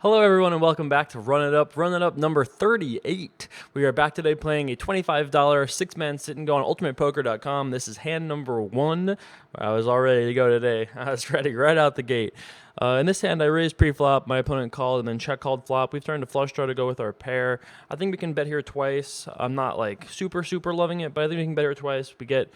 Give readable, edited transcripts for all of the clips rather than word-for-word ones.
Hello, everyone, and welcome back to Run It Up. Run It Up number 38. We are back today playing a $25 six-man sit and go on ultimatepoker.com. This is hand number one. I was all ready to go today. I was ready right out the gate. In this hand, I raised pre-flop. My opponent called and then check called flop. We've turned to flush draw to go with our pair. I think we can bet here twice. I'm not like super loving it, but I think we can bet here twice. We get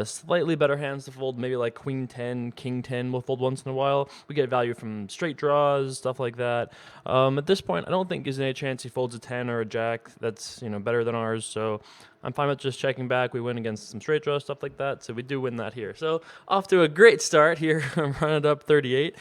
slightly better hands to fold, maybe like Queen 10, King 10 we'll fold once in a while. We get value from straight draws, stuff like that. At this point, I don't think there's any chance he folds a 10 or a jack that's, better than ours, so I'm fine with just checking back. We win against some straight draws, stuff like that, so we do win that here. So off to a great start here. I'm running up 38.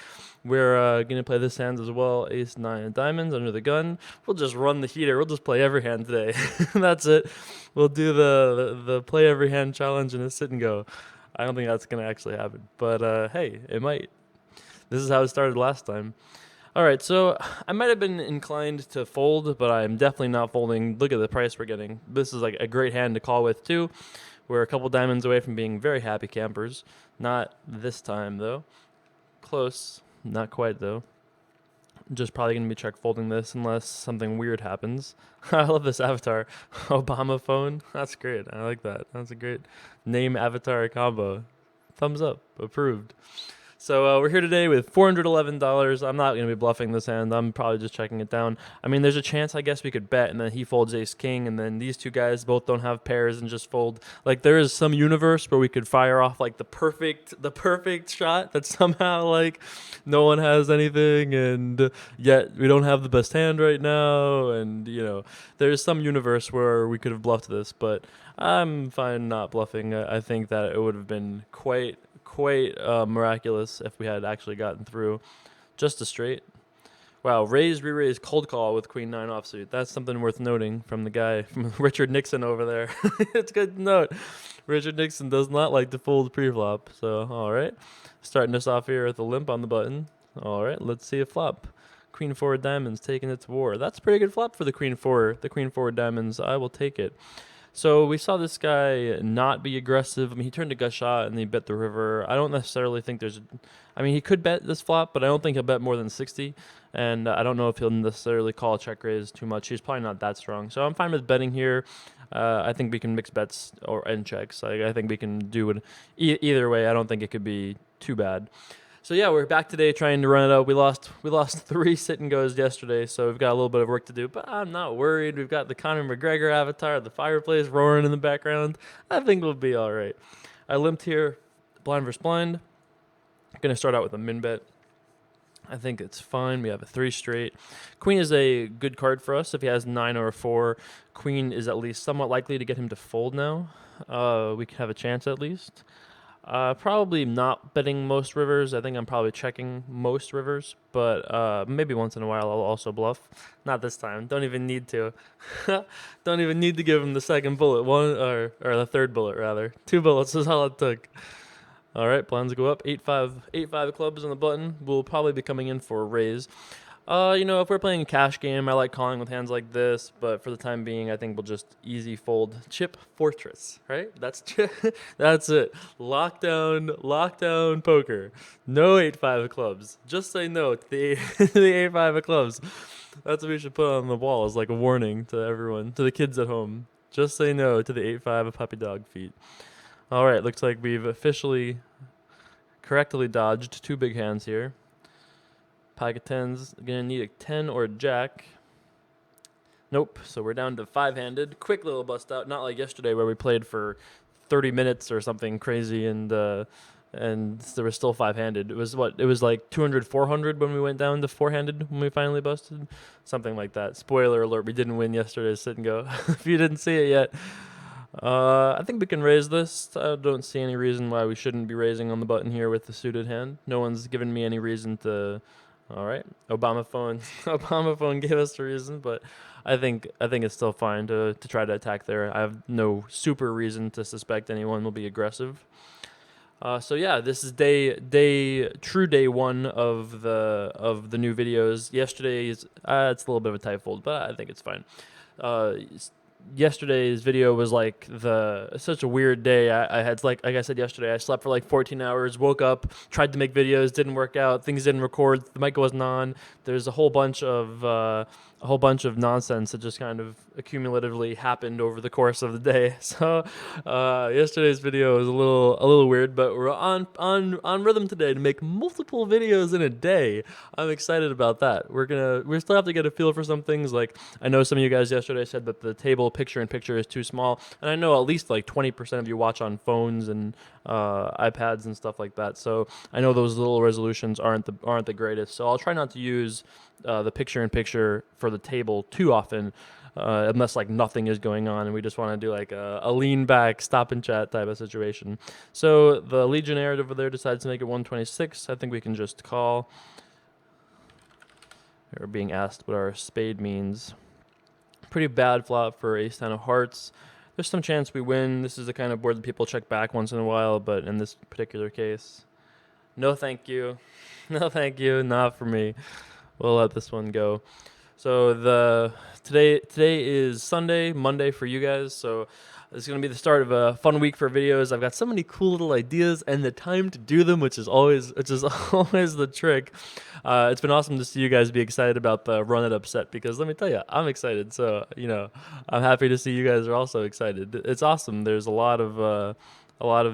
We're going to play this hand as well. Ace, 9 of diamonds under the gun. We'll just run the heater. We'll just play every hand today. That's it. We'll do the play every hand challenge and a sit and go. I don't think that's going to actually happen. But hey, it might. This is how it started last time. All right, so I might have been inclined to fold, but I'm definitely not folding. Look at the price we're getting. This is like a great hand to call with, too. We're a couple diamonds away from being very happy campers. Not this time, though. Close. Not quite, though. Just probably going to be check folding this unless something weird happens. I love this avatar. Obama phone. That's great. I like that. That's a great name avatar combo. Thumbs up. Approved. So we're here today with $411. I'm not going to be bluffing this hand. I'm probably just checking it down. I mean, there's a chance, I guess, we could bet, and then he folds ace-king, and then these two guys both don't have pairs and just fold. Like, there is some universe where we could fire off, like, the perfect shot that somehow, like, no one has anything, and yet we don't have the best hand right now, and, there's some universe where we could have bluffed this, but I'm fine not bluffing. I think that it would have been quite miraculous if we had actually gotten through. Just a straight. Wow, raise, re-raise, cold call with Queen 9 offsuit. That's something worth noting from the guy, from Richard Nixon over there. It's good to note. Richard Nixon does not like to fold pre-flop. So, all right. Starting us off here with a limp on the button. All right, let's see a flop. Queen 4 diamonds taking it to war. That's a pretty good flop for the Queen 4. The Queen 4 diamonds, I will take it. So we saw this guy not be aggressive. I mean, he turned a gut shot and he bet the river. I don't necessarily think he could bet this flop, but I don't think he'll bet more than 60. And I don't know if he'll necessarily call a check raise too much. He's probably not that strong. So I'm fine with betting here. I think we can mix bets and checks. I think we can do it either way. I don't think it could be too bad. So yeah, we're back today trying to run it up. We lost 3 sit and goes yesterday, so we've got a little bit of work to do. But I'm not worried. We've got the Conor McGregor avatar, the fireplace roaring in the background. I think we'll be all right. I limped here, blind versus blind. I'm gonna start out with a min bet. I think it's fine. We have a 3 straight. Queen is a good card for us. If he has 9 or a 4, Queen is at least somewhat likely to get him to fold now. We can have a chance at least. Probably not betting most rivers. I think I'm probably checking most rivers, but maybe once in a while I'll also bluff. Not this time. Don't even need to. Don't even need to give him the second bullet. Or the third bullet rather. 2 bullets is all it took. All right, blinds go up. 8-5 clubs on the button. We'll probably be coming in for a raise. If we're playing a cash game, I like calling with hands like this, but for the time being, I think we'll just easy fold chip fortress, right? That's that's it. Lockdown poker. No 8-5 of clubs. Just say no to the 8-5 of clubs. That's what we should put on the wall as like a warning to everyone, to the kids at home. Just say no to the 8-5 of puppy dog feet. All right, looks like we've officially correctly dodged 2 big hands here. Pack of 10s, gonna need a 10 or a jack. Nope, so we're down to 5-handed. Quick little bust out, not like yesterday where we played for 30 minutes or something crazy and there was still 5-handed. It was like 200, 400 when we went down to 4-handed when we finally busted? Something like that. Spoiler alert, we didn't win yesterday's sit and go. If you didn't see it yet. I think we can raise this. I don't see any reason why we shouldn't be raising on the button here with the suited hand. No one's given me any reason to... All right, Obama phone gave us a reason, but I think it's still fine to try to attack there. I have no super reason to suspect anyone will be aggressive. So yeah, this is true day 1 of the new videos. Yesterday's it's a little bit of a tight fold, but I think it's fine. yesterday's video was like such a weird day. I had like I said yesterday, I slept for like 14 hours, woke up, tried to make videos, didn't work out, things didn't record, the mic wasn't on. There's a whole bunch of nonsense that just kind of accumulatively happened over the course of the day. So yesterday's video was a little weird, but we're on rhythm today to make multiple videos in a day. I'm excited about that. We still have to get a feel for some things. Like I know some of you guys yesterday said that the table picture in picture is too small, and I know at least like 20% of you watch on phones and iPads and stuff like that. So I know those little resolutions aren't the greatest. So I'll try not to use the picture in picture for the table too often, unless like nothing is going on and we just want to do like a lean back, stop and chat type of situation. So the Legionnaire over there decides to make it 126. I think we can just call. We're being asked what our spade means. Pretty bad flop for ace ten of hearts. There's some chance we win. This is the kind of board that people check back once in a while, but in this particular case, no thank you. No thank you, not for me. We'll let this one go. So today is Sunday, Monday for you guys. So this is going to be the start of a fun week for videos. I've got so many cool little ideas and the time to do them, which is always the trick. It's been awesome to see you guys be excited about the Run It Up set, because let me tell you, I'm excited. So, I'm happy to see you guys are also excited. It's awesome. There's a lot of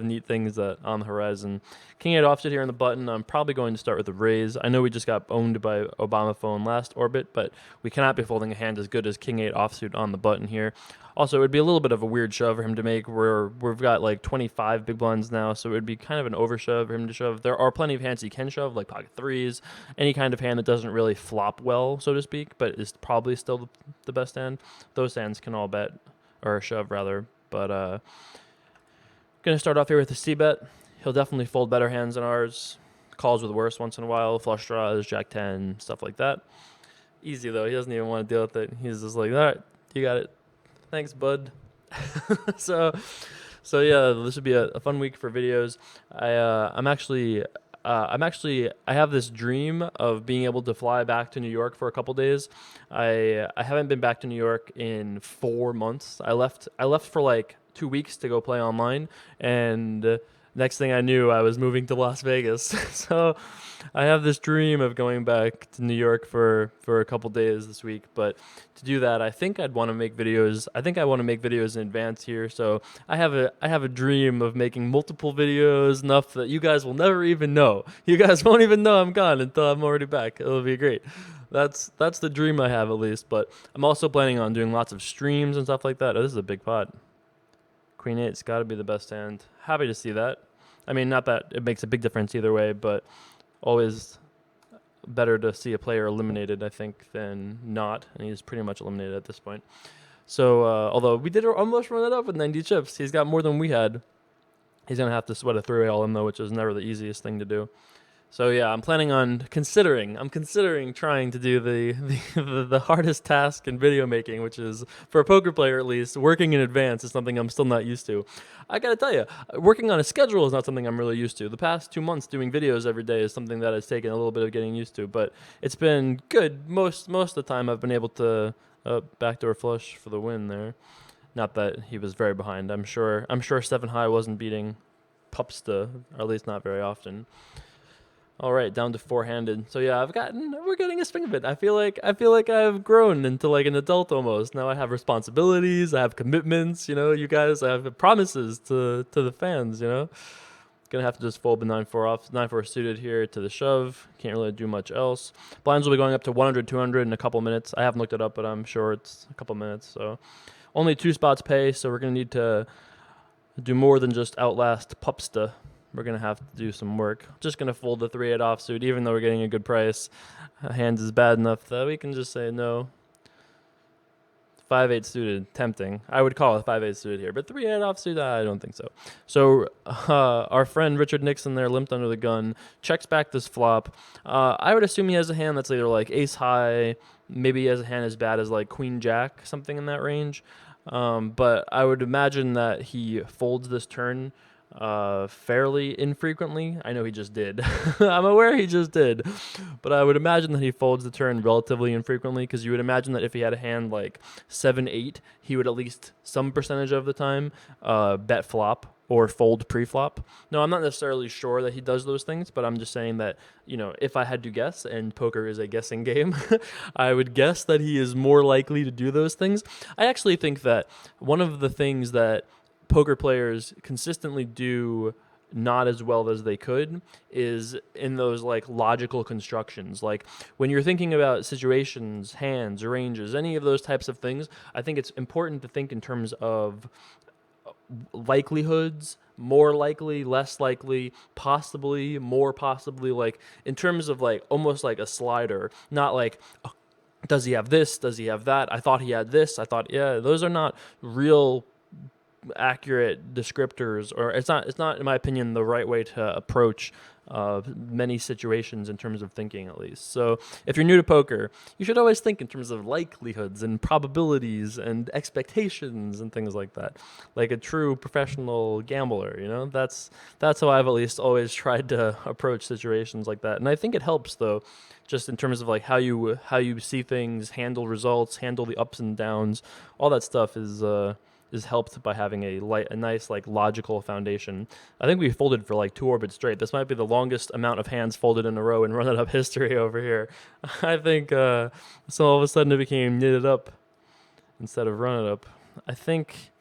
neat things that on the horizon. King 8 offsuit here on the button. I'm probably going to start with the raise. I know we just got owned by Obama phone last orbit, but we cannot be folding a hand as good as King 8 offsuit on the button here. Also, it would be a little bit of a weird shove for him to make. We've got like 25 big blinds now, so it would be kind of an overshove for him to shove. There are plenty of hands he can shove, like pocket threes, any kind of hand that doesn't really flop well, so to speak, but is probably still the best hand. Those hands can all bet, or shove rather, but going to start off here with a C-bet. He'll definitely fold better hands than ours. Calls with worse once in a while. Flush draws, Jack 10, stuff like that. Easy, though. He doesn't even want to deal with it. He's just like, all right, you got it. Thanks, bud. So yeah, this would be a fun week for videos. I have this dream of being able to fly back to New York for a couple days. I haven't been back to New York in 4 months. I left for like 2 weeks to go play online, and next thing I knew, I was moving to Las Vegas. So I have this dream of going back to New York for a couple days this week. But to do that, I think I'd want to make videos. I think I want to make videos in advance here. So I have a dream of making multiple videos, enough that you guys will never even know. You guys won't even know I'm gone until I'm already back. It'll be great. That's the dream I have, at least. But I'm also planning on doing lots of streams and stuff like that. Oh, this is a big pot. Queen 8's got to be the best hand. Happy to see that. I mean, not that it makes a big difference either way, but always better to see a player eliminated, I think, than not. And he's pretty much eliminated at this point. So, although we did almost run it up with 90 chips, he's got more than we had. He's going to have to sweat a three-way all in, though, which is never the easiest thing to do. So yeah, I'm considering trying to do the hardest task in video making, which is, for a poker player at least, working in advance is something I'm still not used to. I gotta tell you, working on a schedule is not something I'm really used to. The past 2 months doing videos every day is something that has taken a little bit of getting used to, but it's been good. Most of the time I've been able to backdoor flush for the win there. Not that he was very behind. I'm sure 7 high wasn't beating Pupsta, or at least not very often. All right, down to four-handed. So yeah, we're getting a swing of it. I feel like I've grown into like an adult almost. Now I have responsibilities, I have commitments, you guys, I have promises to the fans, Gonna have to just fold the 9-4 suited here to the shove. Can't really do much else. Blinds will be going up to 100, 200 in a couple minutes. I haven't looked it up, but I'm sure it's a couple minutes. So only 2 spots pay, so we're gonna need to do more than just outlast Pupsta. We're going to have to do some work. Just going to fold the 3-8 offsuit, even though we're getting a good price. Hands is bad enough that we can just say no. 5-8 suited, tempting. I would call it 5-8 suited here, but 3-8 offsuit, I don't think so. So our friend Richard Nixon there, limped under the gun, checks back this flop. I would assume he has a hand that's either like ace high, maybe he has a hand as bad as like queen jack, something in that range. But I would imagine that he folds this turn. fairly infrequently. I know he just did. I'm aware he just did. But I would imagine that he folds the turn relatively infrequently, because you would imagine that if he had a hand like 7-8, he would at least some percentage of the time bet flop or fold pre-flop. No, I'm not necessarily sure that he does those things, but I'm just saying that, if I had to guess, and poker is a guessing game, I would guess that he is more likely to do those things. I actually think that one of the things that poker players consistently do not as well as they could is in those like logical constructions. Like when you're thinking about situations, hands, ranges, any of those types of things, I think it's important to think in terms of likelihoods, more likely, less likely, possibly, more possibly, like in terms of like almost like a slider, not like, does he have this? Does he have that? I thought he had this. I thought, yeah, those are not real accurate descriptors, or it's not in my opinion the right way to approach many situations in terms of thinking, at least. So if you're new to poker, you should always think in terms of likelihoods and probabilities and expectations and things like that, like a true professional gambler. That's how I've at least always tried to approach situations like that. And I think it helps, though, just in terms of like how you see things, handle results, handle the ups and downs. All that stuff is helped by having a nice like logical foundation. I think we folded for like 2 orbits straight. This might be the longest amount of hands folded in a row in run-it-up history over here. I think so all of a sudden it became knitted up instead of run-it-up. I think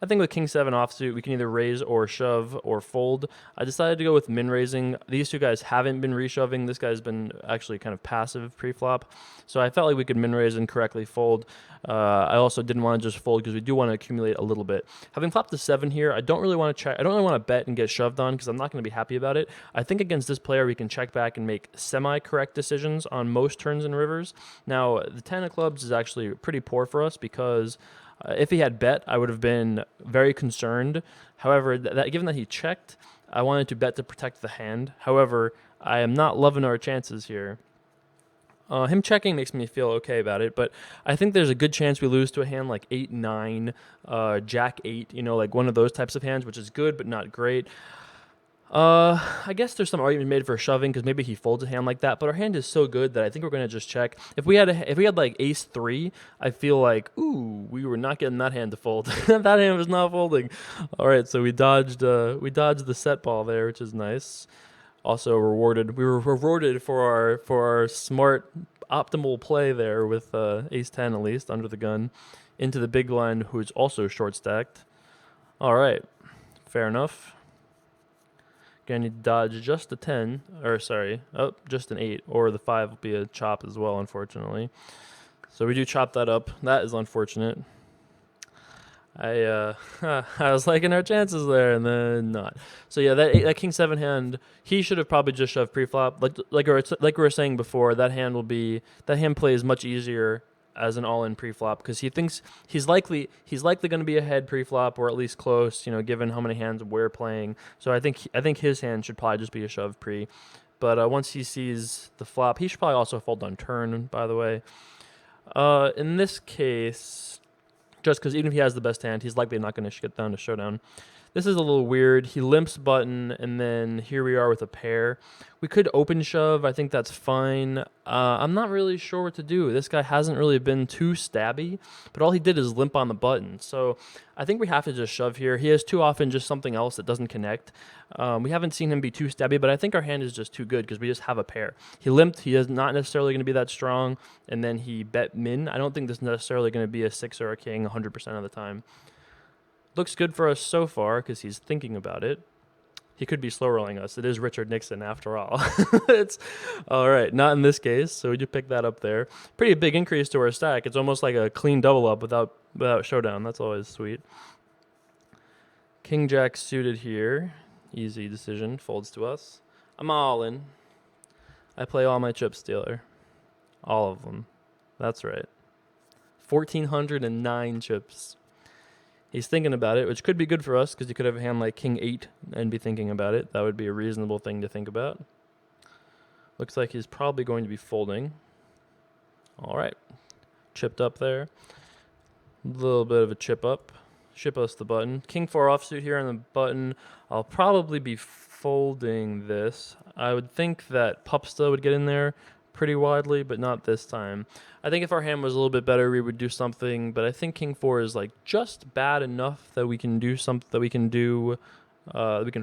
I think with King 7 offsuit, we can either raise or shove or fold. I decided to go with min raising. These two guys haven't been reshoving. This guy's been actually kind of passive pre-flop. So I felt like we could min raise and correctly fold. I also didn't want to just fold because we do want to accumulate a little bit. Having flopped the 7 here, I don't really want to check. I don't really want to bet and get shoved on because I'm not going to be happy about it. I think against this player, we can check back and make semi-correct decisions on most turns and rivers. Now, the 10 of clubs is actually pretty poor for us because if he had bet, I would have been very concerned. However, given that he checked, I wanted to bet to protect the hand. However, I am not loving our chances here. Him checking makes me feel okay about it, but I think there's a good chance we lose to a hand like 8-9, Jack 8, like one of those types of hands, which is good but not great. I guess there's some argument made for shoving because maybe he folds a hand like that, but our hand is so good that I think we're gonna just check. If we had like Ace 3, I feel like we were not getting that hand to fold. That hand was not folding. All right, so we dodged the set ball there, which is nice. Also rewarded. We were rewarded for our smart optimal play there with Ace 10 at least under the gun into the big blind, who's also short stacked. All right, fair enough. Gonna dodge just a 10, just an 8, or the 5 will be a chop as well, unfortunately. So we do chop that up. That is unfortunate. I was liking our chances there, and then not. So yeah, that King 7 hand, he should have probably just shoved pre-flop. Like we were saying before, that hand plays much easier as an all-in pre-flop because he thinks he's likely going to be ahead pre-flop or at least close, given how many hands we're playing. So I think his hand should probably just be a shove pre. But once he sees the flop, he should probably also fold on turn, by the way. In this case, just because even if he has the best hand, he's likely not going to get down to showdown. This is a little weird. He limps button, and then here we are with a pair. We could open shove. I think that's fine. I'm not really sure what to do. This guy hasn't really been too stabby, but all he did is limp on the button. So I think we have to just shove here. He has too often just something else that doesn't connect. We haven't seen him be too stabby, but I think our hand is just too good because we just have a pair. He limped. He is not necessarily going to be that strong, and then he bet min. I don't think this is necessarily going to be a 6 or a king 100% of the time. Looks good for us so far because he's thinking about it. He could be slow rolling us. It is Richard Nixon after all. It's all right. Not in this case. So we do pick that up there. Pretty big increase to our stack. It's almost like a clean double up without showdown. That's always sweet. King Jack suited here. Easy decision. Folds to us. I'm all in. I play all my chips dealer. All of them. That's right. 1,409 chips. He's thinking about it, which could be good for us because he could have a hand like King 8 and be thinking about it. That would be a reasonable thing to think about. Looks like he's probably going to be folding. All right. Chipped up there. A little bit of a chip up. ship us the button. King 4 offsuit here on the button. I'll probably be folding this. I would think that Pupsta would get in there pretty widely, but not this time. I think if our hand was a little bit better, we would do something, but I think King 4 is like just bad enough that we can do something, that we can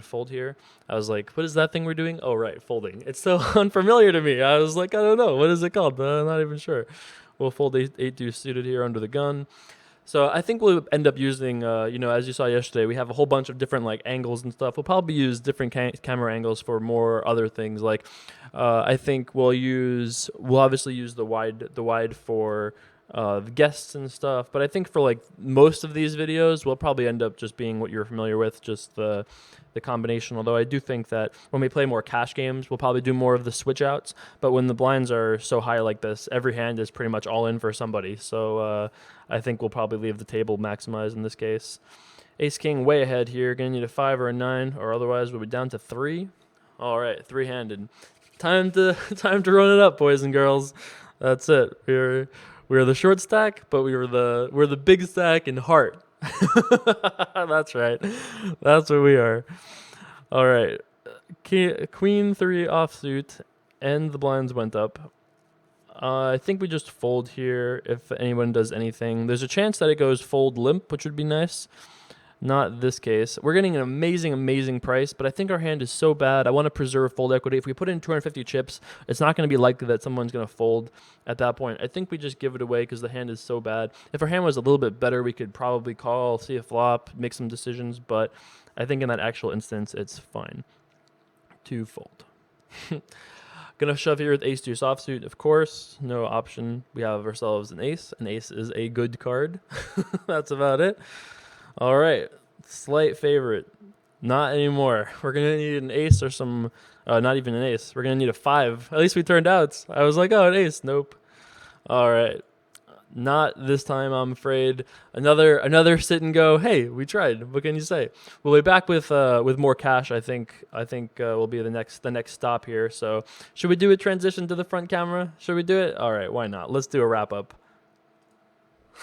fold here. I was like, what is that thing we're doing? Oh, right, folding. It's so unfamiliar to me. I was like, I don't know. What is it called? I'm not even sure. We'll fold 8 deuce suited here under the gun. So I think we'll end up using, as you saw yesterday, we have a whole bunch of different like angles and stuff. We'll probably use different camera angles for more other things. Like, I think we'll obviously use the wide for the guests and stuff. But I think for like most of these videos, we'll probably end up just being what you're familiar with, just the combination. Although I do think that when we play more cash games, we'll probably do more of the switch outs. But when the blinds are so high like this, every hand is pretty much all in for somebody. So I think we'll probably leave the table maximized in this case. Ace King way ahead here. Gonna need a 5 or a 9, or otherwise we'll be down to 3. All right, 3-handed. Time to run it up, boys and girls. That's it. We're the short stack, but we're the big stack in heart. That's right. That's what we are. All right. Queen 3 offsuit, and the blinds went up. I think we just fold here if anyone does anything. There's a chance that it goes fold limp, which would be nice. Not this case. We're getting an amazing, amazing price, but I think our hand is so bad. I want to preserve fold equity. If we put in 250 chips, it's not going to be likely that someone's going to fold at that point. I think we just give it away because the hand is so bad. If our hand was a little bit better, we could probably call, see a flop, make some decisions, but I think in that actual instance, it's fine to fold. Gonna shove here with ace deuce offsuit, of course. No option. We have ourselves an ace. An ace is a good card. That's about it. All right, slight favorite. Not anymore. We're going to need an ace or some, not even an ace. We're going to need a 5. At least we turned out. I was like, oh, an ace. Nope. All right. Not this time, I'm afraid. Another sit and go. Hey, we tried. What can you say? We'll be back with more cash. I think will be the next stop here. So should we do a transition to the front camera? Should we do it? All right, why not? Let's do a wrap up.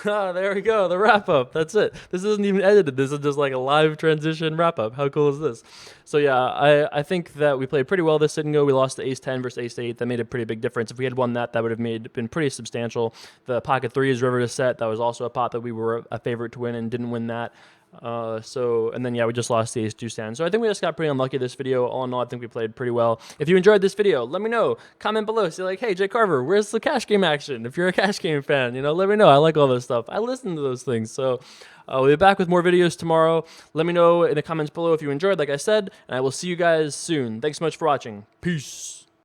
There we go, the wrap up. That's it. This isn't even edited. This is just like a live transition wrap up. How cool is this? So yeah, I think that we played pretty well this sit and go. We lost to ace 10 versus ace 8. That made a pretty big difference. If we had won that would have been pretty substantial. The pocket 3 is river to set. That was also a pot that we were a favorite to win and didn't win that. And then we just lost the ace deuce hand. So I think we just got pretty unlucky this video. All in all, I think we played pretty well. If you enjoyed this video, let me know. Comment below. Say like, hey, Jay Carver, where's the cash game action? If you're a cash game fan, let me know. I like all this stuff. I listen to those things. So we'll be back with more videos tomorrow. Let me know in the comments below if you enjoyed, like I said, and I will see you guys soon. Thanks so much for watching. Peace.